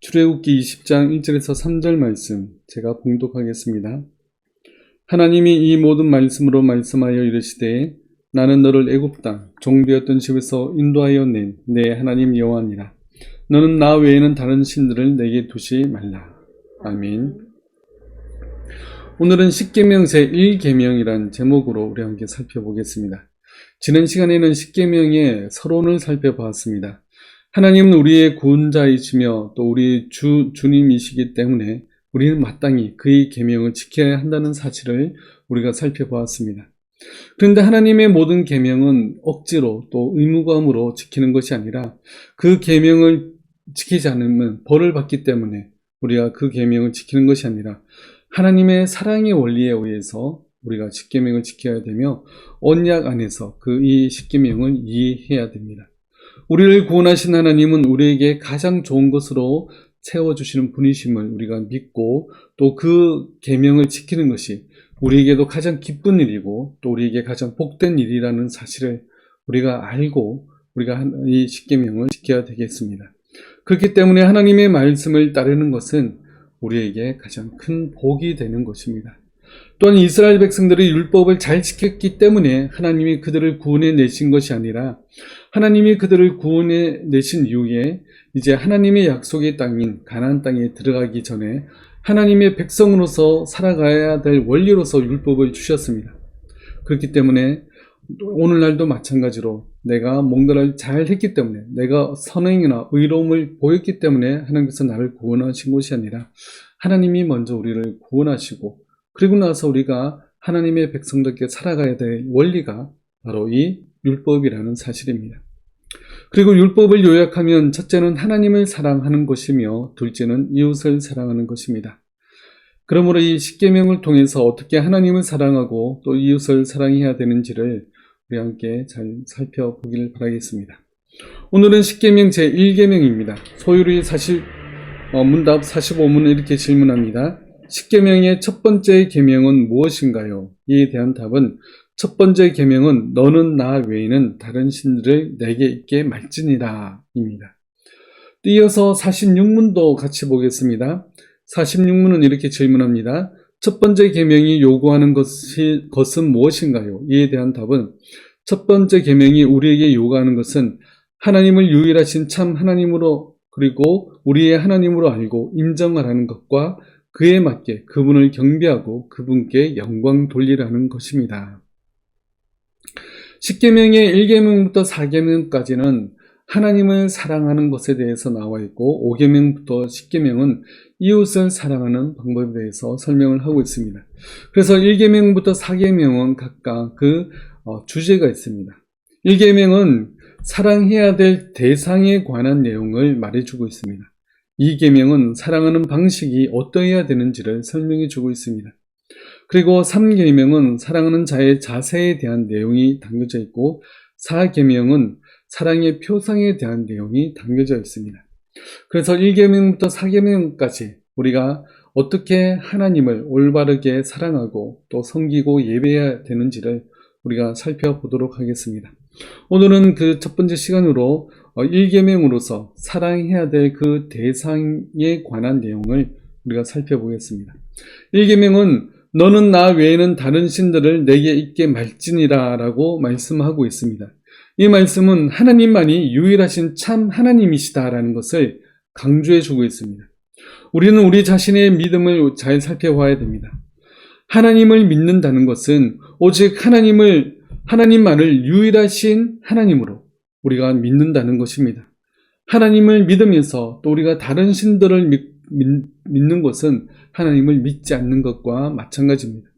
출애굽기 20장 1절에서 3절 말씀 제가 봉독하겠습니다. 하나님이 이 모든 말씀으로 말씀하여 이르시되 나는 너를 애굽 땅 종되었던 집에서 인도하여 낸 내 하나님 여호와니라. 너는 나 외에는 다른 신들을 내게 두지 말라. 아멘. 오늘은 십계명 제1계명이란 제목으로 우리 함께 살펴보겠습니다. 지난 시간에는 십계명의 서론을 살펴보았습니다. 하나님은 우리의 구원자이시며 또 우리의 주님이시기 때문에 우리는 마땅히 그의 계명을 지켜야 한다는 사실을 우리가 살펴보았습니다. 그런데 하나님의 모든 계명은 억지로 또 의무감으로 지키는 것이 아니라 그 계명을 지키지 않으면 벌을 받기 때문에 우리가 그 계명을 지키는 것이 아니라 하나님의 사랑의 원리에 의해서 우리가 십계명을 지켜야 되며 언약 안에서 이 십계명을 이해해야 됩니다. 우리를 구원하신 하나님은 우리에게 가장 좋은 것으로 채워주시는 분이심을 우리가 믿고 또 그 계명을 지키는 것이 우리에게도 가장 기쁜 일이고 또 우리에게 가장 복된 일이라는 사실을 우리가 알고 우리가 이 십계명을 지켜야 되겠습니다. 그렇기 때문에 하나님의 말씀을 따르는 것은 우리에게 가장 큰 복이 되는 것입니다. 또한 이스라엘 백성들이 율법을 잘 지켰기 때문에 하나님이 그들을 구원해 내신 것이 아니라 하나님이 그들을 구원해 내신 이후에 이제 하나님의 약속의 땅인 가나안 땅에 들어가기 전에 하나님의 백성으로서 살아가야 될 원리로서 율법을 주셨습니다. 그렇기 때문에 오늘날도 마찬가지로 내가 뭔가를 잘 했기 때문에 내가 선행이나 의로움을 보였기 때문에 하나님께서 나를 구원하신 것이 아니라 하나님이 먼저 우리를 구원하시고 그리고 나서 우리가 하나님의 백성답게 살아가야 될 원리가 바로 이 율법이라는 사실입니다. 그리고 율법을 요약하면 첫째는 하나님을 사랑하는 것이며 둘째는 이웃을 사랑하는 것입니다. 그러므로 이 십계명을 통해서 어떻게 하나님을 사랑하고 또 이웃을 사랑해야 되는지를 우리 함께 잘 살펴보기를 바라겠습니다. 오늘은 십계명 제1계명입니다. 소율이 문답 45문은 이렇게 질문합니다. 십계명의 첫 번째 계명은 무엇인가요? 이에 대한 답은 첫 번째 계명은 너는 나 외에는 다른 신들을 내게 있게 말지니라 입니다. 이어서 46문도 같이 보겠습니다. 46문은 이렇게 질문합니다. 첫 번째 계명이 요구하는 것은 무엇인가요? 이에 대한 답은 첫 번째 계명이 우리에게 요구하는 것은 하나님을 유일하신 참 하나님으로 그리고 우리의 하나님으로 알고 인정하라는 것과 그에 맞게 그분을 경배하고 그분께 영광 돌리라는 것입니다. 십계명의 1계명부터 4계명까지는 하나님을 사랑하는 것에 대해서 나와 있고 5계명부터 10계명은 이웃을 사랑하는 방법에 대해서 설명을 하고 있습니다. 그래서 1계명부터 4계명은 각각 주제가 있습니다. 1계명은 사랑해야 될 대상에 관한 내용을 말해주고 있습니다. 2계명은 사랑하는 방식이 어떠해야 되는지를 설명해주고 있습니다. 그리고 3계명은 사랑하는 자의 자세에 대한 내용이 담겨져 있고 4계명은 사랑의 표상에 대한 내용이 담겨져 있습니다. 그래서 1계명부터 4계명까지 우리가 어떻게 하나님을 올바르게 사랑하고 또 섬기고 예배해야 되는지를 우리가 살펴보도록 하겠습니다. 오늘은 그 첫 번째 시간으로 1계명으로서 사랑해야 될 그 대상에 관한 내용을 우리가 살펴보겠습니다. 1계명은 너는 나 외에는 다른 신들을 내게 있게 말지니라 라고 말씀하고 있습니다. 이 말씀은 하나님만이 유일하신 참 하나님이시다라는 것을 강조해주고 있습니다. 우리는 우리 자신의 믿음을 잘 살펴봐야 됩니다. 하나님을 믿는다는 것은 오직 하나님만을 유일하신 하나님으로 우리가 믿는다는 것입니다. 하나님을 믿으면서 또 우리가 다른 신들을 믿는 것은 하나님을 믿지 않는 것과 마찬가지입니다.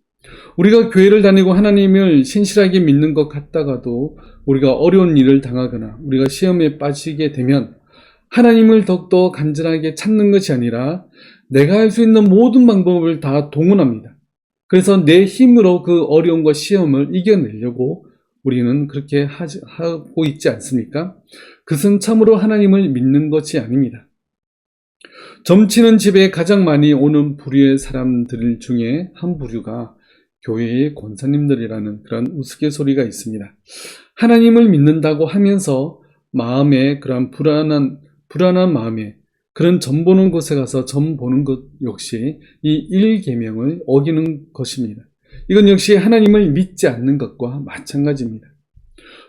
우리가 교회를 다니고 하나님을 신실하게 믿는 것 같다가도 우리가 어려운 일을 당하거나 우리가 시험에 빠지게 되면 하나님을 더욱더 간절하게 찾는 것이 아니라 내가 할 수 있는 모든 방법을 다 동원합니다. 그래서 내 힘으로 그 어려움과 시험을 이겨내려고 우리는 그렇게 하고 있지 않습니까? 그것은 참으로 하나님을 믿는 것이 아닙니다. 점치는 집에 가장 많이 오는 부류의 사람들 중에 한 부류가 교회의 권사님들이라는 그런 우스갯소리가 있습니다. 하나님을 믿는다고 하면서 마음에 그런 불안한 마음에 그런 점 보는 곳에 가서 점 보는 것 역시 이 1계명을 어기는 것입니다. 이건 역시 하나님을 믿지 않는 것과 마찬가지입니다.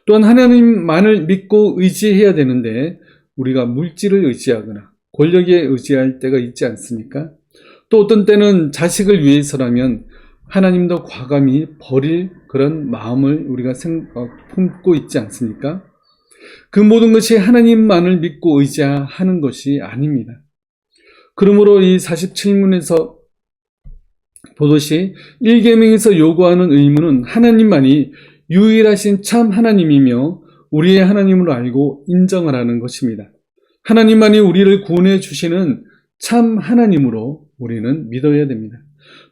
또한 하나님만을 믿고 의지해야 되는데 우리가 물질을 의지하거나 권력에 의지할 때가 있지 않습니까? 또 어떤 때는 자식을 위해서라면 하나님도 과감히 버릴 그런 마음을 우리가 품고 있지 않습니까? 그 모든 것이 하나님만을 믿고 의지하는 것이 아닙니다. 그러므로 이 47문에서 보듯이 1계명에서 요구하는 의무는 하나님만이 유일하신 참 하나님이며 우리의 하나님으로 알고 인정하라는 것입니다. 하나님만이 우리를 구원해 주시는 참 하나님으로 우리는 믿어야 됩니다.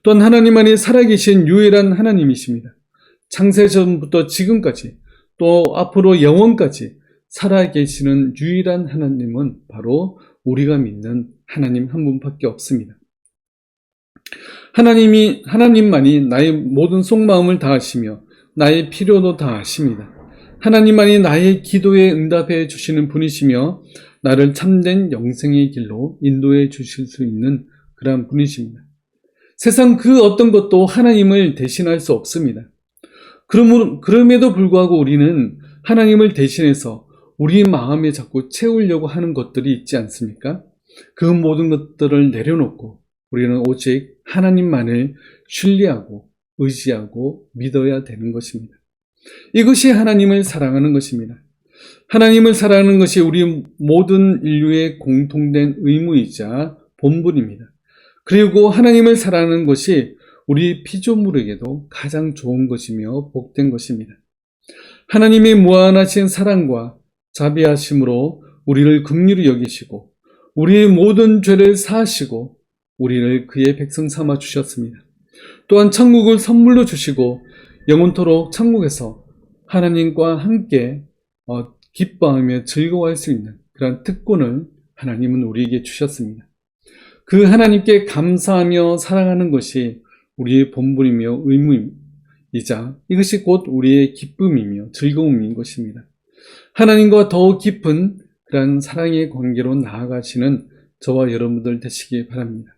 또한 하나님만이 살아계신 유일한 하나님이십니다. 창세전부터 지금까지 또 앞으로 영원까지 살아계시는 유일한 하나님은 바로 우리가 믿는 하나님 한 분밖에 없습니다. 하나님만이 나의 모든 속마음을 다하시며 나의 필요도 다 아십니다. 하나님만이 나의 기도에 응답해 주시는 분이시며 나를 참된 영생의 길로 인도해 주실 수 있는 그런 분이십니다. 세상 그 어떤 것도 하나님을 대신할 수 없습니다. 그럼에도 불구하고 우리는 하나님을 대신해서 우리 마음에 자꾸 채우려고 하는 것들이 있지 않습니까? 그 모든 것들을 내려놓고 우리는 오직 하나님만을 신뢰하고 의지하고 믿어야 되는 것입니다. 이것이 하나님을 사랑하는 것입니다. 하나님을 사랑하는 것이 우리 모든 인류의 공통된 의무이자 본분입니다. 그리고 하나님을 사랑하는 것이 우리 피조물에게도 가장 좋은 것이며 복된 것입니다. 하나님의 무한하신 사랑과 자비하심으로 우리를 긍휼히 여기시고 우리의 모든 죄를 사하시고 우리를 그의 백성 삼아 주셨습니다. 또한 천국을 선물로 주시고 영원토록 천국에서 하나님과 함께 기뻐하며 즐거워할 수 있는 그런 특권을 하나님은 우리에게 주셨습니다. 그 하나님께 감사하며 사랑하는 것이 우리의 본분이며 의무이자 이것이 곧 우리의 기쁨이며 즐거움인 것입니다. 하나님과 더욱 깊은 그런 사랑의 관계로 나아가시는 저와 여러분들 되시기 바랍니다.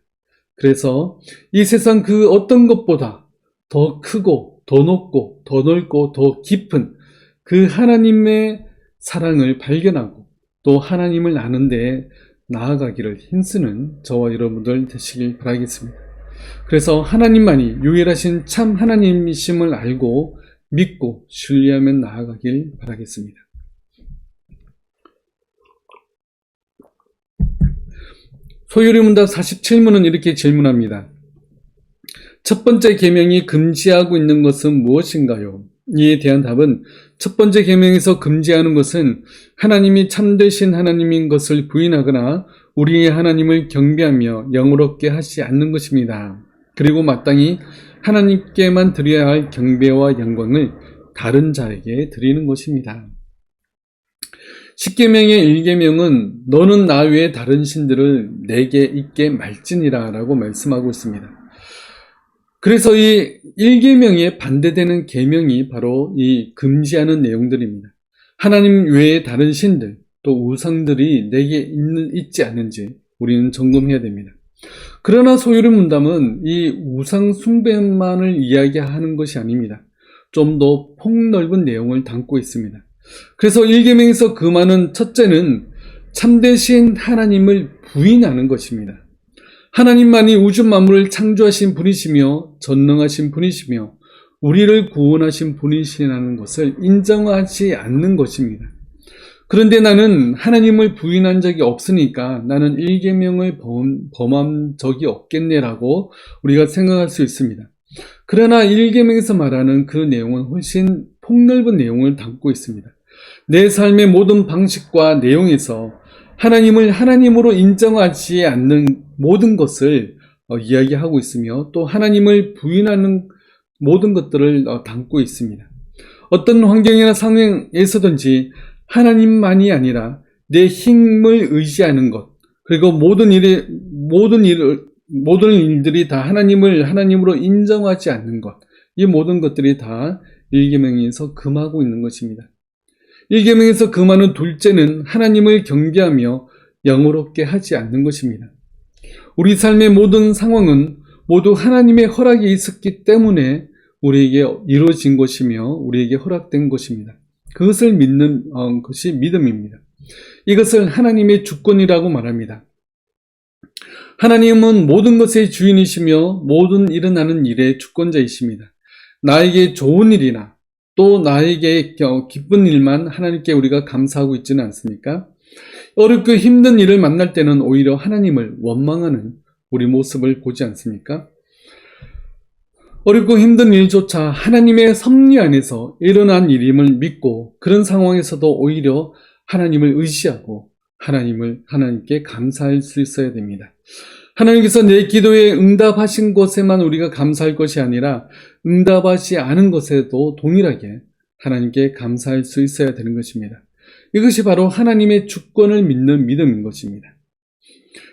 그래서 이 세상 그 어떤 것보다 더 크고 더 높고 더 넓고 더 깊은 그 하나님의 사랑을 발견하고 또 하나님을 아는 데 나아가기를 힘쓰는 저와 여러분들 되시길 바라겠습니다. 그래서 하나님만이 유일하신 참 하나님이심을 알고 믿고 신뢰하며 나아가길 바라겠습니다. 소요리 문답 47문은 이렇게 질문합니다. 첫 번째 계명이 금지하고 있는 것은 무엇인가요? 이에 대한 답은 첫 번째 계명에서 금지하는 것은 하나님이 참되신 하나님인 것을 부인하거나 우리의 하나님을 경배하며 영어롭게 하지 않는 것입니다. 그리고 마땅히 하나님께만 드려야 할 경배와 영광을 다른 자에게 드리는 것입니다. 10계명의 1계명은 너는 나 외에 다른 신들을 내게 있게 말지니라 라고 말씀하고 있습니다. 그래서 이 1계명에 반대되는 계명이 바로 이 금지하는 내용들입니다. 하나님 외에 다른 신들 또 우상들이 내게 있지 않은지 우리는 점검해야 됩니다. 그러나 소요리 문답은 이 우상 숭배만을 이야기하는 것이 아닙니다. 좀 더 폭넓은 내용을 담고 있습니다. 그래서 1계명에서 금하는 첫째는 참되신 하나님을 부인하는 것입니다. 하나님만이 우주 만물을 창조하신 분이시며 전능하신 분이시며 우리를 구원하신 분이시라는 것을 인정하지 않는 것입니다. 그런데 나는 하나님을 부인한 적이 없으니까 나는 1계명을 범한 적이 없겠네라고 우리가 생각할 수 있습니다. 그러나 1계명에서 말하는 그 내용은 훨씬 폭넓은 내용을 담고 있습니다. 내 삶의 모든 방식과 내용에서 하나님을 하나님으로 인정하지 않는 모든 것을 이야기하고 있으며 또 하나님을 부인하는 모든 것들을 담고 있습니다. 어떤 환경이나 상황에서든지 하나님만이 아니라 내 힘을 의지하는 것, 그리고 모든 일들이 다 하나님을 하나님으로 인정하지 않는 것, 이 모든 것들이 다 1계명에서 금하고 있는 것입니다. 1계명에서 금하는 둘째는 하나님을 경배하며 영어롭게 하지 않는 것입니다. 우리 삶의 모든 상황은 모두 하나님의 허락이 있었기 때문에 우리에게 이루어진 것이며 우리에게 허락된 것입니다. 그것을 믿는 것이 믿음입니다. 이것을 하나님의 주권이라고 말합니다. 하나님은 모든 것의 주인이시며 모든 일어나는 일의 주권자이십니다. 나에게 좋은 일이나 또 나에게 기쁜 일만 하나님께 우리가 감사하고 있지는 않습니까? 어렵고 힘든 일을 만날 때는 오히려 하나님을 원망하는 우리 모습을 보지 않습니까? 어렵고 힘든 일조차 하나님의 섭리 안에서 일어난 일임을 믿고 그런 상황에서도 오히려 하나님을 의지하고 하나님께 감사할 수 있어야 됩니다. 하나님께서 내 기도에 응답하신 것에만 우리가 감사할 것이 아니라 응답하지 않은 것에도 동일하게 하나님께 감사할 수 있어야 되는 것입니다. 이것이 바로 하나님의 주권을 믿는 믿음인 것입니다.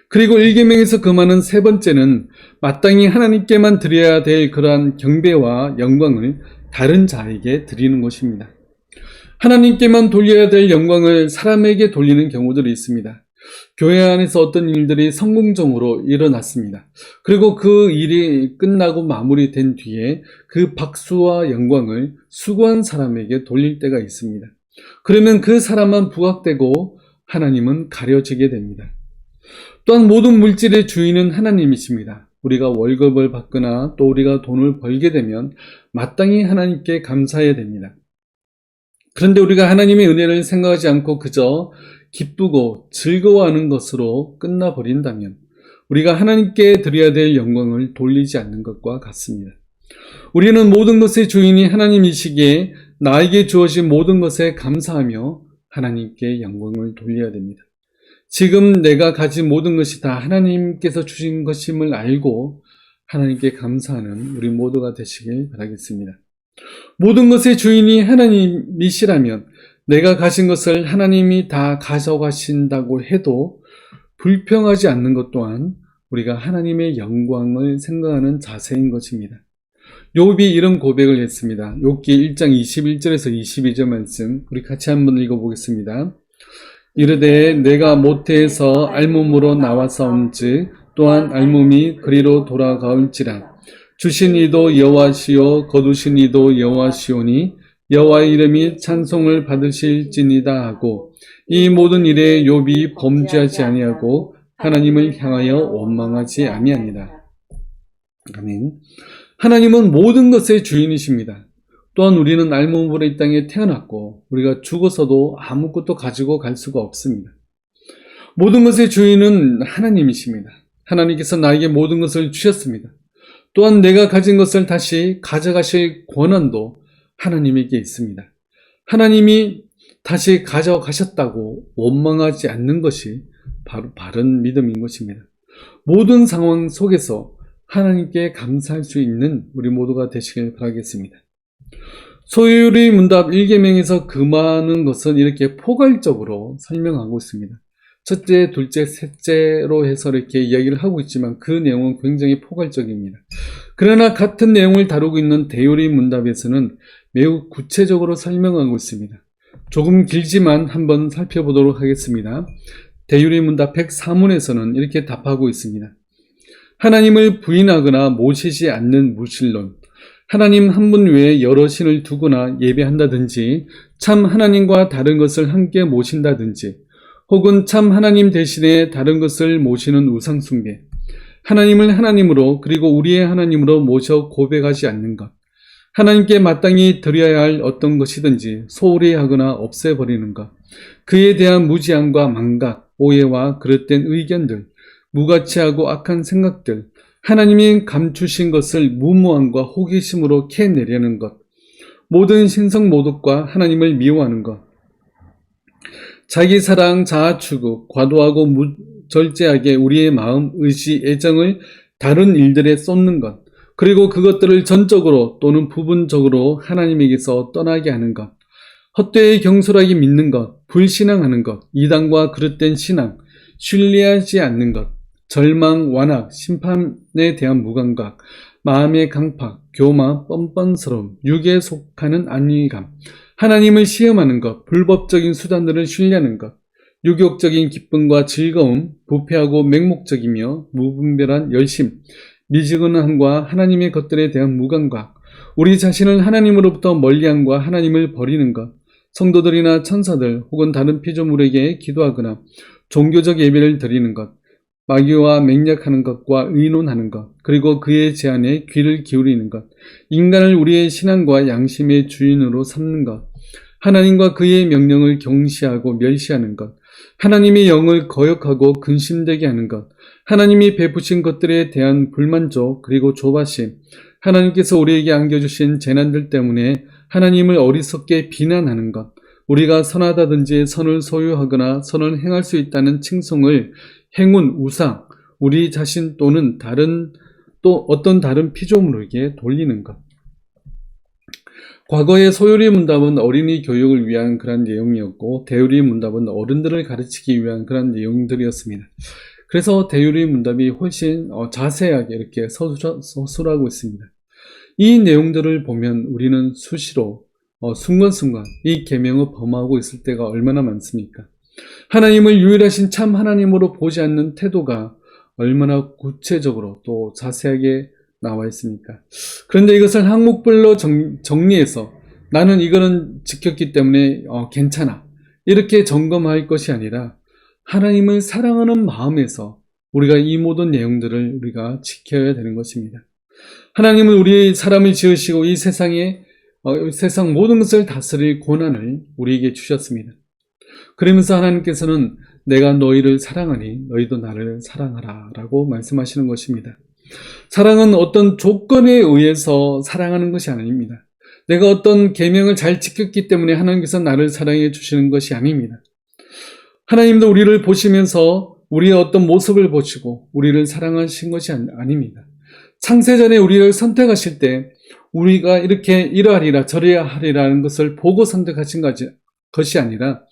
그리고 1계명에서 금하는 세 번째는 마땅히 하나님께만 드려야 될 그러한 경배와 영광을 다른 자에게 드리는 것입니다. 하나님께만 돌려야 될 영광을 사람에게 돌리는 경우들이 있습니다. 교회 안에서 어떤 일들이 성공적으로 일어났습니다. 그리고 그 일이 끝나고 마무리된 뒤에 그 박수와 영광을 수고한 사람에게 돌릴 때가 있습니다. 그러면 그 사람만 부각되고 하나님은 가려지게 됩니다. 또한 모든 물질의 주인은 하나님이십니다. 우리가 월급을 받거나 또 우리가 돈을 벌게 되면 마땅히 하나님께 감사해야 됩니다. 그런데 우리가 하나님의 은혜를 생각하지 않고 그저 기쁘고 즐거워하는 것으로 끝나버린다면 우리가 하나님께 드려야 될 영광을 돌리지 않는 것과 같습니다. 우리는 모든 것의 주인이 하나님이시기에 나에게 주어진 모든 것에 감사하며 하나님께 영광을 돌려야 됩니다. 지금 내가 가진 모든 것이 다 하나님께서 주신 것임을 알고 하나님께 감사하는 우리 모두가 되시길 바라겠습니다. 모든 것의 주인이 하나님이시라면 내가 가진 것을 하나님이 다 가져가신다고 해도 불평하지 않는 것 또한 우리가 하나님의 영광을 생각하는 자세인 것입니다. 욥이 이런 고백을 했습니다. 욥기 1장 21절에서 22절 말씀 우리 같이 한번 읽어보겠습니다. 이르되 내가 모태에서 알몸으로 나와사온즉 또한 알몸이 그리로 돌아가올지라. 주신 이도 여호와시요 거두신 이도 여호와시오니 여호와의 이름이 찬송을 받으실지니다 하고 이 모든 일에 욥이 범죄하지 아니하고 하나님을 향하여 원망하지 아니하니라. 아멘. 하나님은 모든 것의 주인이십니다. 또한 우리는 알몸으로 이 땅에 태어났고 우리가 죽어서도 아무것도 가지고 갈 수가 없습니다. 모든 것의 주인은 하나님이십니다. 하나님께서 나에게 모든 것을 주셨습니다. 또한 내가 가진 것을 다시 가져가실 권한도 하나님에게 있습니다. 하나님이 다시 가져가셨다고 원망하지 않는 것이 바로 바른 믿음인 것입니다. 모든 상황 속에서 하나님께 감사할 수 있는 우리 모두가 되시길 바라겠습니다. 소유리 문답 1계명에서 금하는 것은 이렇게 포괄적으로 설명하고 있습니다. 첫째, 둘째, 셋째로 해서 이렇게 이야기를 하고 있지만 그 내용은 굉장히 포괄적입니다. 그러나 같은 내용을 다루고 있는 대요리 문답에서는 매우 구체적으로 설명하고 있습니다. 조금 길지만 한번 살펴보도록 하겠습니다. 대요리 문답 104문에서는 이렇게 답하고 있습니다. 하나님을 부인하거나 모시지 않는 무신론, 하나님 한 분 외에 여러 신을 두거나 예배한다든지 참 하나님과 다른 것을 함께 모신다든지 혹은 참 하나님 대신에 다른 것을 모시는 우상숭배, 하나님을 하나님으로 그리고 우리의 하나님으로 모셔 고백하지 않는 것, 하나님께 마땅히 드려야 할 어떤 것이든지 소홀히 하거나 없애버리는 것, 그에 대한 무지함과 망각, 오해와 그릇된 의견들, 무가치하고 악한 생각들, 하나님이 감추신 것을 무모함과 호기심으로 캐내려는 것, 모든 신성 모독과 하나님을 미워하는 것, 자기 사랑, 자아 추구, 과도하고 절제하게 우리의 마음, 의지, 애정을 다른 일들에 쏟는 것, 그리고 그것들을 전적으로 또는 부분적으로 하나님에게서 떠나게 하는 것, 헛되이 경솔하게 믿는 것, 불신앙하는 것, 이단과 그릇된 신앙, 신뢰하지 않는 것, 절망, 완악, 심판에 대한 무감각, 마음의 강팍, 교만, 뻔뻔스러움, 육에 속하는 안위감, 하나님을 시험하는 것, 불법적인 수단들을 신뢰하는 것, 유격적인 기쁨과 즐거움, 부패하고 맹목적이며 무분별한 열심, 미지근함과 하나님의 것들에 대한 무감각, 우리 자신을 하나님으로부터 멀리함과 하나님을 버리는 것, 성도들이나 천사들 혹은 다른 피조물에게 기도하거나 종교적 예배를 드리는 것, 마귀와 맹약하는 것과 의논하는 것, 그리고 그의 제안에 귀를 기울이는 것, 인간을 우리의 신앙과 양심의 주인으로 삼는 것, 하나님과 그의 명령을 경시하고 멸시하는 것, 하나님의 영을 거역하고 근심되게 하는 것, 하나님이 베푸신 것들에 대한 불만족 그리고 조바심, 하나님께서 우리에게 안겨주신 재난들 때문에 하나님을 어리석게 비난하는 것, 우리가 선하다든지 선을 소유하거나 선을 행할 수 있다는 칭송을 행운, 우상, 우리 자신 또는 또 어떤 다른 피조물에게 돌리는 것. 과거의 소요리 문답은 어린이 교육을 위한 그런 내용이었고, 대유리 문답은 어른들을 가르치기 위한 그런 내용들이었습니다. 그래서 대유리 문답이 훨씬 자세하게 이렇게 서술하고 있습니다. 이 내용들을 보면 우리는 수시로 순간순간 이 계명을 범하고 있을 때가 얼마나 많습니까? 하나님을 유일하신 참 하나님으로 보지 않는 태도가 얼마나 구체적으로 또 자세하게 나와 있습니까? 그런데 이것을 항목별로 정리해서 나는 이거는 지켰기 때문에 괜찮아, 이렇게 점검할 것이 아니라 하나님을 사랑하는 마음에서 우리가 이 모든 내용들을 우리가 지켜야 되는 것입니다. 하나님은 우리 사람을 지으시고 이 세상 모든 것을 다스릴 권한을 우리에게 주셨습니다. 그러면서 하나님께서는 내가 너희를 사랑하니 너희도 나를 사랑하라 라고 말씀하시는 것입니다. 사랑은 어떤 조건에 의해서 사랑하는 것이 아닙니다. 내가 어떤 계명을 잘 지켰기 때문에 하나님께서 나를 사랑해 주시는 것이 아닙니다. 하나님도 우리를 보시면서 우리의 어떤 모습을 보시고 우리를 사랑하신 것이 아닙니다. 창세전에 우리를 선택하실 때 우리가 이렇게 이러하리라 저러야 하리라는 것을 보고 선택하신 것이 아니라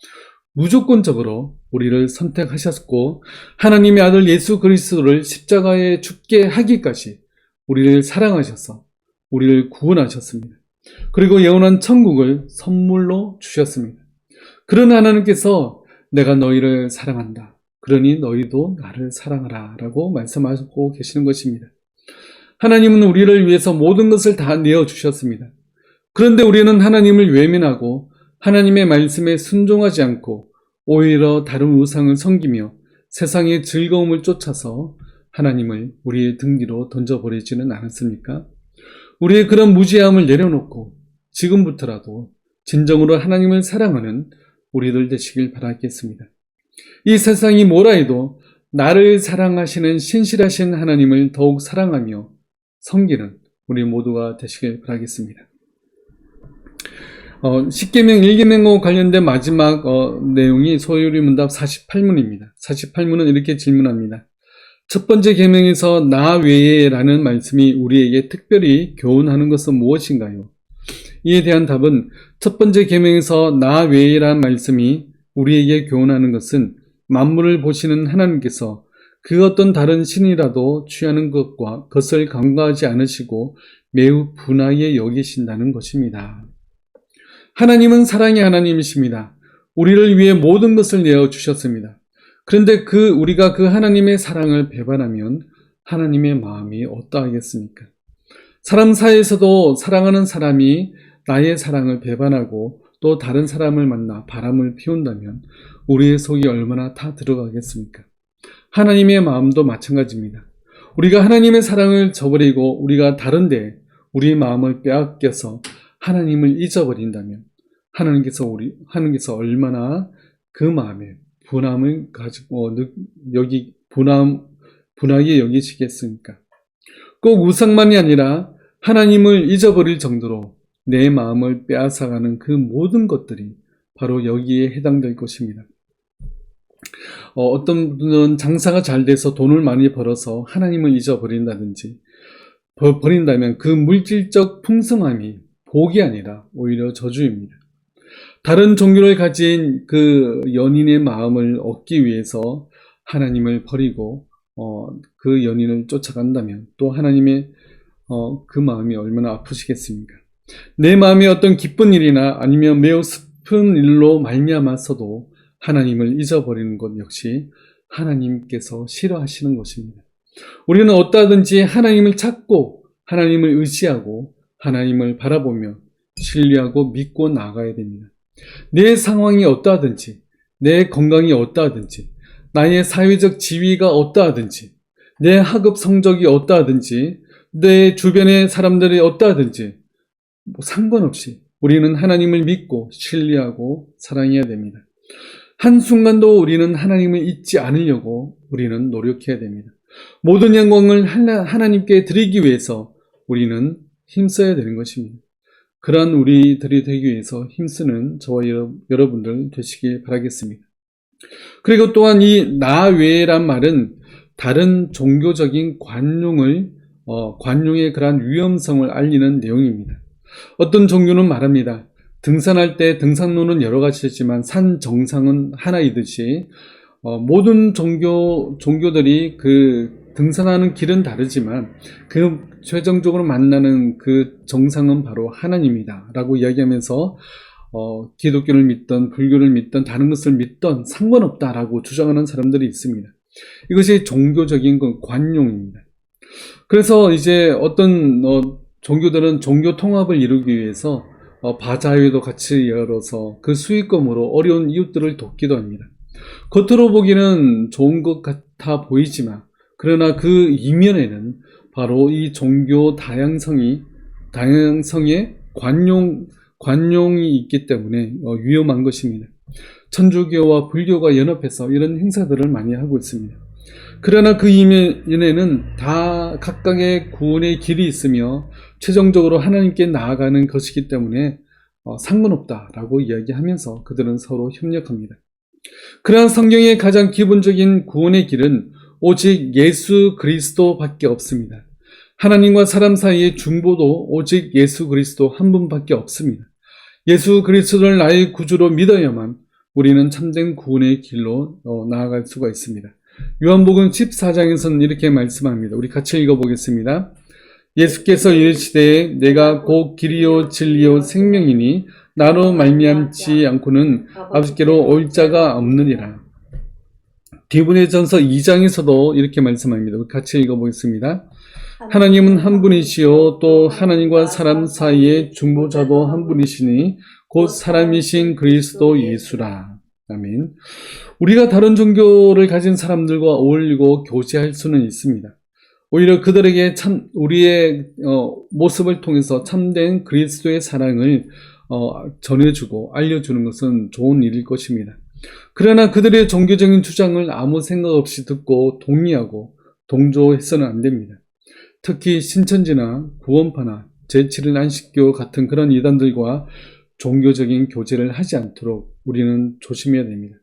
무조건적으로 우리를 선택하셨고, 하나님의 아들 예수 그리스도를 십자가에 죽게 하기까지 우리를 사랑하셔서 우리를 구원하셨습니다. 그리고 영원한 천국을 선물로 주셨습니다. 그러나 하나님께서 내가 너희를 사랑한다, 그러니 너희도 나를 사랑하라 라고 말씀하고 계시는 것입니다. 하나님은 우리를 위해서 모든 것을 다 내어주셨습니다. 그런데 우리는 하나님을 외면하고 하나님의 말씀에 순종하지 않고 오히려 다른 우상을 섬기며 세상의 즐거움을 쫓아서 하나님을 우리의 등 뒤로 던져버리지는 않았습니까? 우리의 그런 무지함을 내려놓고 지금부터라도 진정으로 하나님을 사랑하는 우리들 되시길 바라겠습니다. 이 세상이 뭐라 해도 나를 사랑하시는 신실하신 하나님을 더욱 사랑하며 섬기는 우리 모두가 되시길 바라겠습니다. 십계명 1계명과 관련된 마지막 내용이 소요리 문답 48문입니다. 48문은 이렇게 질문합니다. 첫 번째 계명에서 나 외에 라는 말씀이 우리에게 특별히 교훈하는 것은 무엇인가요? 이에 대한 답은 첫 번째 계명에서 나 외에 라는 말씀이 우리에게 교훈하는 것은 만물을 보시는 하나님께서 그 어떤 다른 신이라도 취하는 것을 간과하지 않으시고 매우 분하게 여기신다는 것입니다. 하나님은 사랑의 하나님이십니다. 우리를 위해 모든 것을 내어주셨습니다. 그런데 우리가 그 하나님의 사랑을 배반하면 하나님의 마음이 어떠하겠습니까? 사람 사이에서도 사랑하는 사람이 나의 사랑을 배반하고 또 다른 사람을 만나 바람을 피운다면 우리의 속이 얼마나 다 들어가겠습니까? 하나님의 마음도 마찬가지입니다. 우리가 하나님의 사랑을 저버리고 우리가 다른데 우리 마음을 빼앗겨서 하나님을 잊어버린다면 하나님께서 얼마나 그 마음에 분함을 가지고 분하게 여기시겠습니까? 꼭 우상만이 아니라 하나님을 잊어버릴 정도로 내 마음을 빼앗아가는 그 모든 것들이 바로 여기에 해당될 것입니다. 어떤 분은 장사가 잘 돼서 돈을 많이 벌어서 하나님을 잊어버린다든지 버린다면 그 물질적 풍성함이 복이 아니라 오히려 저주입니다. 다른 종교를 가진 그 연인의 마음을 얻기 위해서 하나님을 버리고 그 연인을 쫓아간다면 또 하나님의 그 마음이 얼마나 아프시겠습니까? 내 마음에 어떤 기쁜 일이나 아니면 매우 슬픈 일로 말미암았어도 하나님을 잊어버리는 것 역시 하나님께서 싫어하시는 것입니다. 우리는 어떠하든지 하나님을 찾고 하나님을 의지하고 하나님을 바라보며 신뢰하고 믿고 나아가야 됩니다. 내 상황이 어떠하든지, 내 건강이 어떠하든지, 나의 사회적 지위가 어떠하든지, 내 학업 성적이 어떠하든지, 내 주변의 사람들이 어떠하든지 상관없이 우리는 하나님을 믿고 신뢰하고 사랑해야 됩니다. 한순간도 우리는 하나님을 잊지 않으려고 우리는 노력해야 됩니다. 모든 영광을 하나님께 드리기 위해서 우리는 힘써야 되는 것입니다. 그러한 우리들이 되기 위해서 힘쓰는 저와 여러분들 되시길 바라겠습니다. 그리고 또한 이 나 외에란 말은 다른 종교적인 관용의 그러한 위험성을 알리는 내용입니다. 어떤 종교는 말합니다. 등산할 때 등산로는 여러 가지지만 산 정상은 하나이듯이 모든 종교들이 등산하는 길은 다르지만 최종적으로 만나는 그 정상은 바로 하나님이다 라고 이야기하면서 기독교를 믿던 불교를 믿던 다른 것을 믿던 상관없다라고 주장하는 사람들이 있습니다. 이것이 종교적인 관용입니다. 그래서 이제 어떤 종교들은 종교 통합을 이루기 위해서 바자회도 같이 열어서 그 수익금으로 어려운 이웃들을 돕기도 합니다. 겉으로 보기는 좋은 것 같아 보이지만 그러나 그 이면에는 바로 이 종교 다양성의 관용이 있기 때문에 위험한 것입니다. 천주교와 불교가 연합해서 이런 행사들을 많이 하고 있습니다. 그러나 그 이면에는 다 각각의 구원의 길이 있으며 최종적으로 하나님께 나아가는 것이기 때문에 상관없다라고 이야기하면서 그들은 서로 협력합니다. 그러한 성경의 가장 기본적인 구원의 길은 오직 예수 그리스도밖에 없습니다. 하나님과 사람 사이의 중보도 오직 예수 그리스도 한 분밖에 없습니다. 예수 그리스도를 나의 구주로 믿어야만 우리는 참된 구원의 길로 나아갈 수가 있습니다. 요한복음 14장에서는 이렇게 말씀합니다. 우리 같이 읽어보겠습니다. 예수께서 이르시되 내가 곧 길이요 진리요 생명이니 나로 말미암지 않고는 아버지께로 올 자가 없느니라. 디브레전서 2장에서도 이렇게 말씀합니다. 우리 같이 읽어보겠습니다. 하나님은 한 분이시요 또 하나님과 사람 사이의 중보자도 한 분이시니 곧 사람이신 그리스도 예수라. 아멘. 우리가 다른 종교를 가진 사람들과 어울리고 교제할 수는 있습니다. 오히려 그들에게 우리의 모습을 통해서 참된 그리스도의 사랑을 전해주고 알려주는 것은 좋은 일일 것입니다. 그러나 그들의 종교적인 주장을 아무 생각 없이 듣고 동의하고 동조해서는 안 됩니다. 특히 신천지나 구원파나 제7일 안식교 같은 그런 이단들과 종교적인 교제를 하지 않도록 우리는 조심해야 됩니다.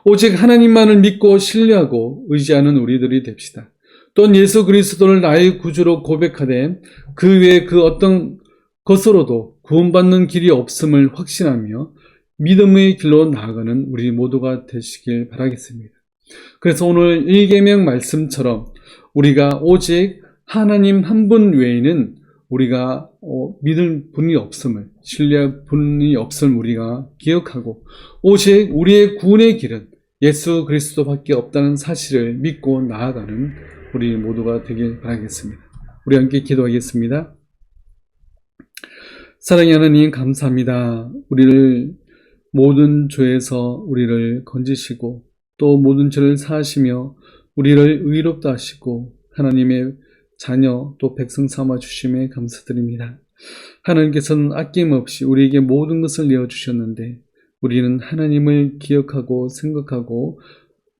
오직 하나님만을 믿고 신뢰하고 의지하는 우리들이 됩시다. 또한 예수 그리스도를 나의 구주로 고백하되 그 외에 그 어떤 것으로도 구원받는 길이 없음을 확신하며 믿음의 길로 나아가는 우리 모두가 되시길 바라겠습니다. 그래서 오늘 1계명 말씀처럼 우리가 오직 하나님 한 분 외에는 우리가 믿을 분이 없음을, 신뢰할 분이 없음을 우리가 기억하고 오직 우리의 구원의 길은 예수 그리스도밖에 없다는 사실을 믿고 나아가는 우리 모두가 되길 바라겠습니다. 우리 함께 기도하겠습니다. 사랑의 하나님 감사합니다. 우리를 모든 죄에서 우리를 건지시고 또 모든 죄를 사하시며 우리를 의롭다 하시고 하나님의 자녀 또 백성 삼아 주심에 감사드립니다. 하나님께서는 아낌없이 우리에게 모든 것을 내어주셨는데 우리는 하나님을 기억하고 생각하고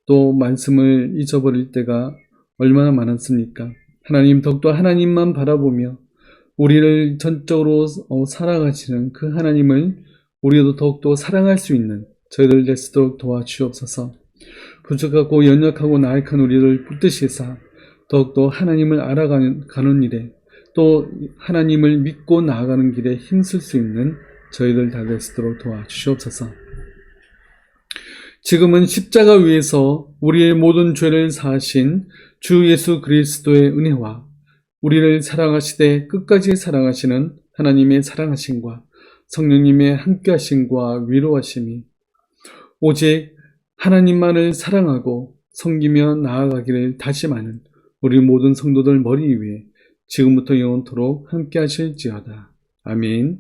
또 말씀을 잊어버릴 때가 얼마나 많았습니까? 하나님 더욱더 하나님만 바라보며 우리를 전적으로 사랑하시는 그 하나님을 우리도 더욱더 사랑할 수 있는 저희들 될 수 있도록 도와주옵소서. 부족하고 연약하고 나약한 우리를 붙드시사 더욱더 하나님을 알아가는 일에 또 하나님을 믿고 나아가는 길에 힘쓸 수 있는 저희들 다 될 수 있도록 도와주시옵소서. 지금은 십자가 위에서 우리의 모든 죄를 사하신 주 예수 그리스도의 은혜와 우리를 사랑하시되 끝까지 사랑하시는 하나님의 사랑하심과 성령님의 함께하심과 위로하심이 오직 하나님만을 사랑하고 섬기며 나아가기를 다짐하는 우리 모든 성도들 머리 위에 지금부터 영원토록 함께 하실지어다. 아멘.